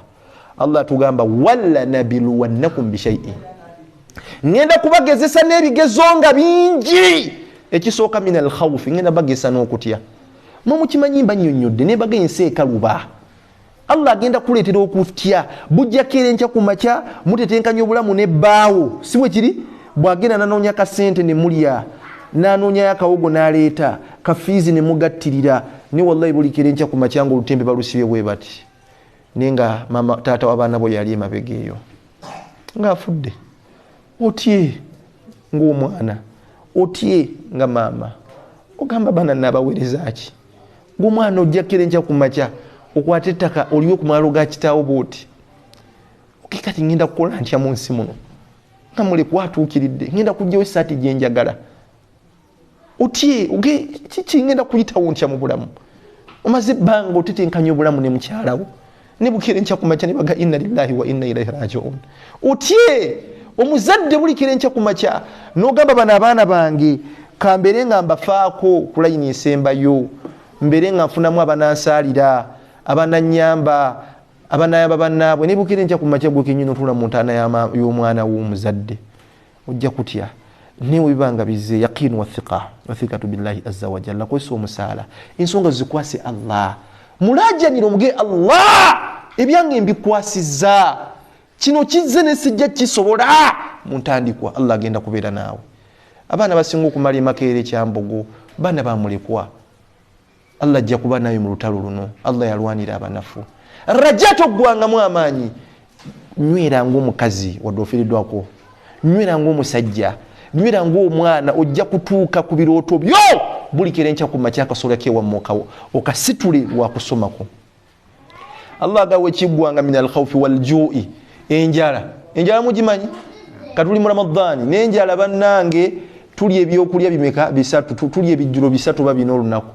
Allah tugamba walla nabiluwannakum bishay'in, ngenda kubagezesa n'ebigezo nga bingi. Ekisooka min al-khawfi, ngenda bagesa n'okutya. Mukimanyi mba nnyonnyodde ne baga ensi ekaluba. Allah agenda kuleetera okutya bujja kere nkya ku makya mutetenkanya obulamu n'ebbaawo si bwe kiri. Bwagenda nanoonya kasente ne mulya nanoonya akawogo n'aleeta kafiizi ne mugattirira ne wallahi buli kere nkya ku makya ng'olutembe balusibye bwe bati nenga mama taata w'abaana bo yali emabega eyo ng'afudde. Otye ng'omwana, otye nga maama, ogamba baana n'abaweereza ki? Ng'omwana ojja kere nkya ku makya okwata ettaka oliyo ku mwalo ga kitaawo bwoti okikati ngenda kukola ntya mu nsi muno nga mulekwa atuukiridde ngenda kujjawo essaati gye njagala. Otye kiki ngenda kuyitawo ntya mu bulamu? Omaze ebbanga otetenkanya obulamu ne mukyalawo ne bukire nkya ku makya ne baga inna lillahi wa inna ilaihi raji'un. Otye omuzadde buli kire nkya ku makya n'ogamba bano abaana bange kambeere nga mbafaako ku layini esembayo, mbeere nga nfunamu abanansaalira, abananyamba, abanayamba bannaabwe ne bukire nkya ku makya gwe kennyini otuula mu ntaana y'omwana w'omuzadde ojja kutya. Niwe bibanga bize yaqin wa thiqatu billahi azza wa jalla kwesa omusaala ensonga zikwase Allah mulajanira omuge Allah ebyange mbikwasizza kino kizze ne sijja kisobola mu ntandikwa. Allah agenda kubeera naawe. Abaana basinga okumala emakeere kyambogo baana bamulekwa. Allah ajja kuba nayo mu lutalo luno. Allah yalwanira abanafu. Rajato gwangamu amaanyi. Nywera ng'omukazi wadde ofiiriddwako, nywera ng'omusajja, nywera ng'omwana ojja kutuuka ku birooto byo buli kire nkya ku makya akasobola kewamme okasitule lwakusomako. Allah agawa ekiggwanga min al-khawfi wal-ju'i, enjala mugimanyi? katuli mu Ramadhaani nenjala bannange tuli ebyokulya bimeka bisatu tuli ebijjulo bisatu babina olunaku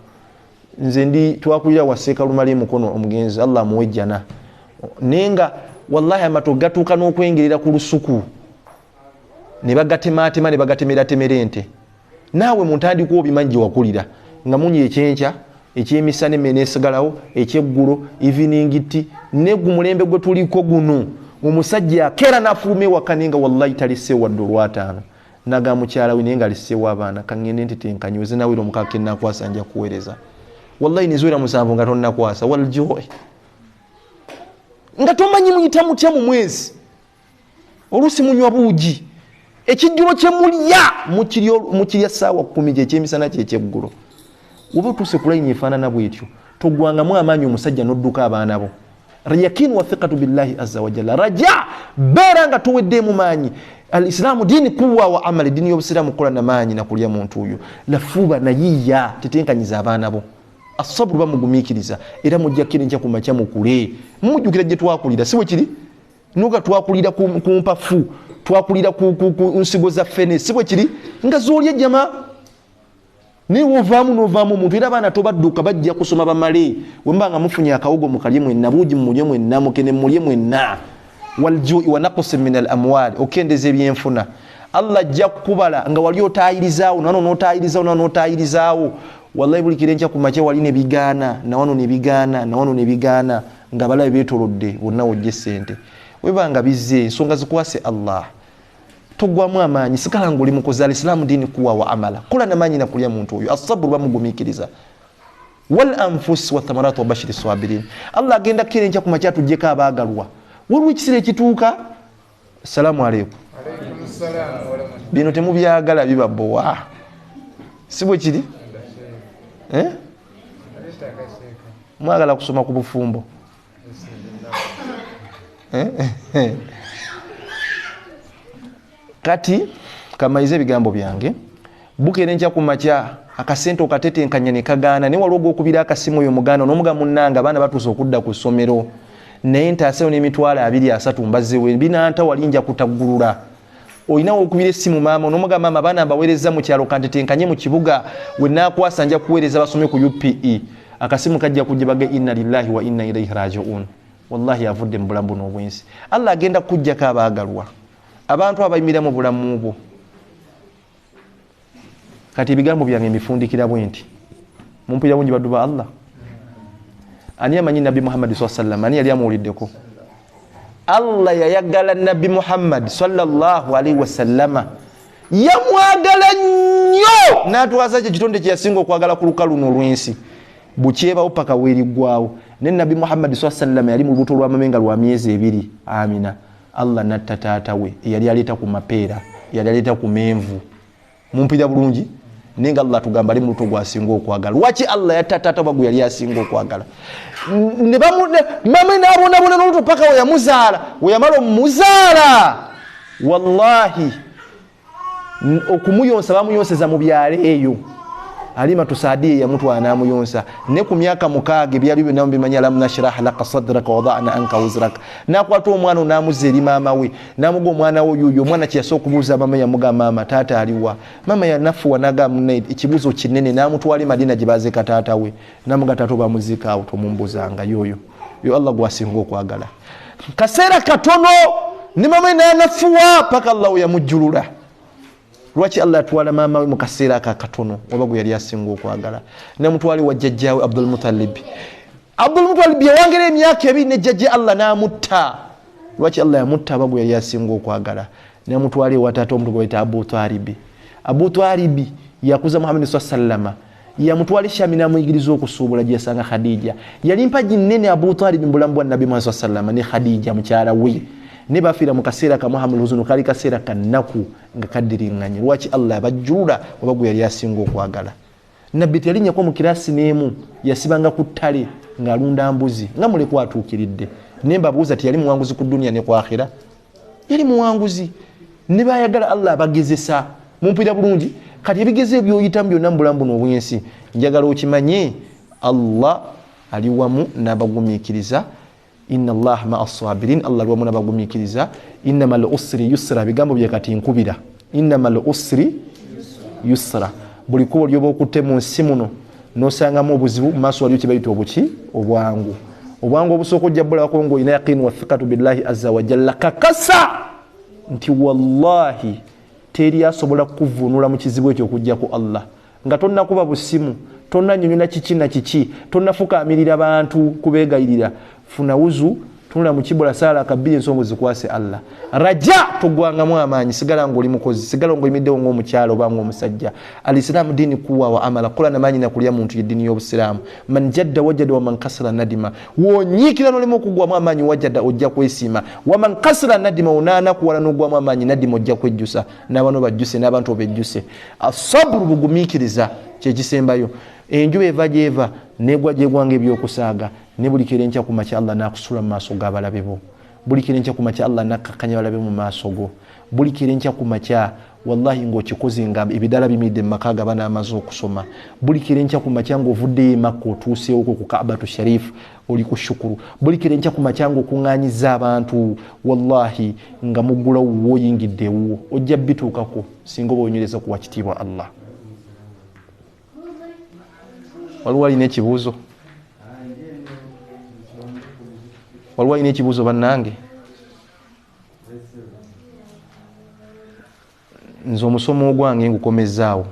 nze ndi twakulira waseeka lumali mukono omugenzi Allah muwejjana nenga wallahi amato gatuuka n'okwengerera ku lusuku ne bagatematema ne bagatemera temerente naawe muntandika obimanyi wakulira nga munyi ekyenkya ekyemisana emmene esigalawo ekyeggulo eveningiti ne gumulembe gwe tuliko guno omusajja akera nafuume wakaninga wallahi talise wadde olwataano naga mukyala we nenga aliseewo abaana kangende ntitenkanyuze nawiro mukake nakwasa nja kuweereza wallahi nizwera musanvu nga tonnakwasa waljoy nga tomanyi muyita mutya mu mwezi olusi munywa buugi ekijjulo kyemulya mukirya saawa 10 gyekyemisana kyekyeggulo oba otuse kulayini efaanana bwetyo togwangamu amaanyi omusajja n'odduka abaana bo yakin wa thiqatu billahi azza wa jalla raja beera nga tuweddemu maanyi alislamu dini kuwa wa amali dini y'obusiraamu kukola na maanyi nakulya muntu oyo lafuuba nayiya tetenkanyiza abaana bo asabru bamugumiikiriza era mujja kirinja ku makya mukule mujjukira gye twakulira si bwe kiri nuga twakulira ku mpafu twakulira ku nsigo za ffene si bwe kiri nga zoolya jama niwe ovaamu n'ovaamu omuntu era abaana tobadduka bajja kusoma bamale wemba nga mufunye akawogo mukalye mwenna buugi mumulye mwenna mukene mulye mwenna waljui wa naqsi min al amwali okendeza ebyenfuna Allah ajja kukubala nga wali otayirizaawo nano n'otayirizaawo wallahi buli kirenja ku makya wali ne bigaana na wano ne bigaana nga balabe beetolodde bonna wojje ssente webanga bizze ensonga zikwase Allah togwamu amaanyi sikala nguli mukozi alislamu dini kuwa wa amala kola na maanyi nakulya muntu oyo asabru bamugumiikiriza wal anfus wa thamaratu wa bashiri sabirin Allah agenda kirenja ku makya tujjeko abaagalwa waliwo ekisera ekituuka assalamu alaikum bino temubyagala bibabbowa si bwe kiri mwagala kusoma ku bufumbo kati kamaize ebigambo byange bukere nja ku makya akasente okatetenkanya ne kagaana ne waliwo okubira akasimu oyo muganda n'omuga munnanga abaana batuusa okudda ku ssomero naye ntaasewo n'emitwalo 2-3 mbazzewe binanta walinja kutaggulula olinawo okubira essimu maama n'omuga maama abaana mbaweereza mu kyalo kantetenkanye mu kibuga we naakwasa nja kuweereza basome ku UPE akasimu kajja kujja bage inna lillahi wa inna ilaihi raji'un wallahi avudde mu bulamu buno obwensi Allah agenda kujjako abaagalwa abantu abayimira mu bulamu bwo kati ebigambo byange emifundikira bwe nti mumpira bungi baddu ba Allah ani amanyi Nabi Muhammad sallallahu alaihi wasallam ani yali amuwuliddeko Allah yayagala Nabi Muhammad sallallahu alaihi wasallam yamwagala nnyo n'atwaza kye kitonde kye yasinga okwagala ku lukalu n'olwensi bukyebaawo paka weeriggwawo ne Nabi Muhammad sallallahu alaihi wasallam yali mu lubuto lw'amamenga lwa myezi 2 amina Allah natta taata we yali aleta ku mapeera yali aleta ku menvu mumpira bulungi nenga Allah tugamba ali mu lubuto gwasinga okwagala wachi Allah yatta taata bagu yali asinga okwagala ne mama n'abonabona n'olubuto paka we yamuzaala we yamala omuzaala wallahi okumuyonsa bamuyonseza mu byalo eyo Halima tusaadie ya mtu anamuyonsa ne ku myaka 6 byali binambi manyala mnashrah laka sadraka wada'na anka wuzraka na kwatu omwana namuzeri mama we namugo omwana wo yuyo omwana kyaso kubuza mama ya muga mama tata aliwa mama ya nafu wanaga mne ikibuzo kinene namutwali Madina jibaze katata we namuga tatu bamuzika auto mumbuzanga yoyo yo Allah gwasingo kwagala kasera katono ni mama ina nafuwa paka Allah yamujulula lwaki Allah atwala mama we mukasera katono wabagu yali asinga okwagala ne mutwali wa jjajjawe Abdul Muttalib yawangere emyaka 2 ne jjajje Allah namutta lwaki Allah yamutta bagu yali asinga okwagala ne mutwali wa tata omuntu gweta Abu Talib yakuza Muhammad sallallahu alaihi wasallam ya mutwali shamina muyigirizo okusuubula gye yasanga Khadija yali mpaji nnene Abu Talib mbulambu wa Nabi Muhammad sallallahu alaihi wasallam ne Khadija mukyala we ne bafira mu kaseera ka Muhammad huzunu kali kaseera kannaku nga kaddiringanye lwaki Allah abajjula wabagu yali asinga okwagala Nabbi talinya kwa mu kirasi neemu yasibanga ku ttale ng'alunda mbuzi nga mule kwatuukiridde nemba buuza ti yali muwanguzi ku dunia ne ku akhira yali muwanguzi ne bayagala Allah abagezesa mumpira bulungi kati ebigeze byoyitamu byonna mu bulamu buno obwensi njagala okimanye Allah ali wamu n'abagumiikiriza inna Allah ma'a as-sabirin, Allah lwamu nabagumikiriza. Innamal usri yusra, bigambo bye kati nkubira. Innamal usri yusra, buli kubo lyoba okutte mu nsi muno n'osangamu obuzibu, mu maaso waliyo kye bayita obwangu. Obwangu obusooka ojja bulabako ng'olina yaqini wa thiqatu billahi azza wa jalla, kakasa nti wallahi teri asobola kuvunula mu kizibu ekyo okujjako Allah, nga tonnakuba busimu, tonnanyonyola kiki na kiki, tonnafukamirira bantu kubeegayirira. Funa wuzu, tunula mu kibola saala kabiri, ensonga zikwase Allah. Raja togwangamu amaanyi, sigala ng'oli mukozi, sigala ng'oyimiddewo ng'omukyalo oba ng'omusajja. Al-Islaamu diini kuwa wa amala, kola n'amaanyi nakulya muntu y'eddiini y'Obusiraamu. Man jadda wajada wa man kasara nadima, wonyiikira n'olimu okugwamu amaanyi wajada ojja kwesiima, wa man kasara nadima onaanakuwala n'ogwamu amaanyi nadima ojja kwejjusa, n'abano bajjuse n'abantu obejjuse. Asabru bugumiikiriza kyekisembayo. Enju eva gyeva negwa gyegwanga ebyokusaaga, ne buli kiro enkya ku makya Allah n'akusula mu maaso g'abalabe bo. Buli kiro enkya ku makya Allah n'akkakanya abalabe mu maaso go. Buli kiro enkya ku makya wallahi ng'okikoze nga ebidala bimidde mu maka g'abaana amaze okusoma. Buli kiro enkya ku makya ng'ovuddeyo e Makka otuuseewo ku Kaabatu Sharif oli ku shukuru. Buli kiro enkya ku makya ng'okuŋŋaanyizza abantu wallahi nga muggulawo w'oyingiddewo, ojja bituukako singa oba onywereza ku wakitiibwa Allah. Waliwo alina ekibuuzo? Waliwo alina ekibuuzo bannange? Nze omusomo ogwange ngukomezzaawo.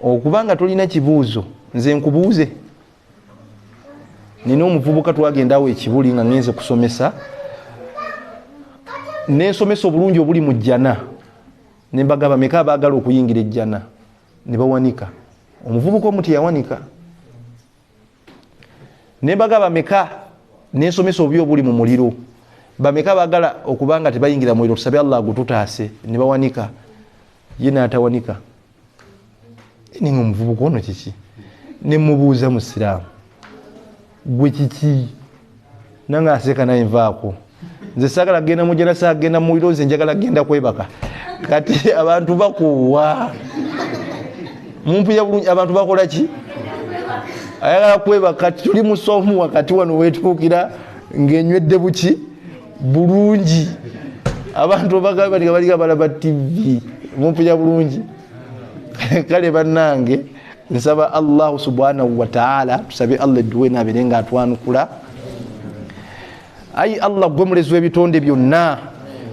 Okubanga tolina kibuuzo nze nkubuuze. Nina omuvubuka twagendawo ekibuli nga ngenze kusomesa, nensomesa obulungi obuli mu jjana, ne mbagamba meka abaagala okuyingira ejjana, ne bawanika. Omuvubuka omu teyawanika. Ne mbagamba meka nensomesa obubi obuli mu muliro, bameka baagala okubanga tebayingira muliro, tusabe Allah agututaase, ne bawanika. Ye n'atawanika. Ninga omuvubuka ono kiki? Ne mubuuza Musiraamu, gwe kiki? Nange aseka naye nvaako. Nze saagala genda mu jjana, saagenda mu muliro, nze njagala genda kwebaka. Kati abantu bakuwa. Mumpuya bulungi abantu bakola ki? Ayagala kwebaka. Tuli musomu wakati wano wetuukira ng'enywedde buki bulungi. Abantu bagamba nga bali balaba TV, mumpuya bulungi. Kale bannange nsaba Allah subhanahu wa ta'ala, tusabe Allah duwe nabeere nga atwanukula. Ayi Allah gwe mulezi w'ebitonde byonna,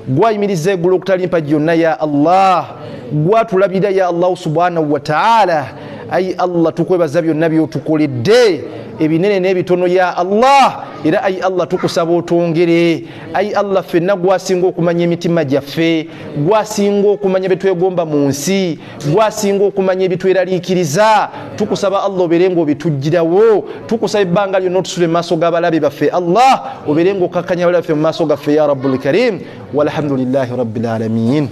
gwayimiriza eggulu okutalimpa gyonna ya Allah, gwatulabira ya Allah subhanahu wa ta'ala. Ayi Allah tukwebaza byonna byotukoledde ebinene n'ebitono ya Allah, era ayi Allah tukusaba otwongere. Ayi Allah ffenna gwasinga okumanya emitima gyaffe, gwasinga okumanya betwegomba mu nsi, gwasinga okumanya ebitweraliikiriza. Tukusaba Allah obeere ng'obitujjirawo, tukusaba ebbanga lyonna otusule mu maaso g'abalabe baffe Allah, obeere ng'okakkanya abalabe baffe mu maaso gaffe ya Rabbul Karim. Walhamdulillahi Rabbil Alamin.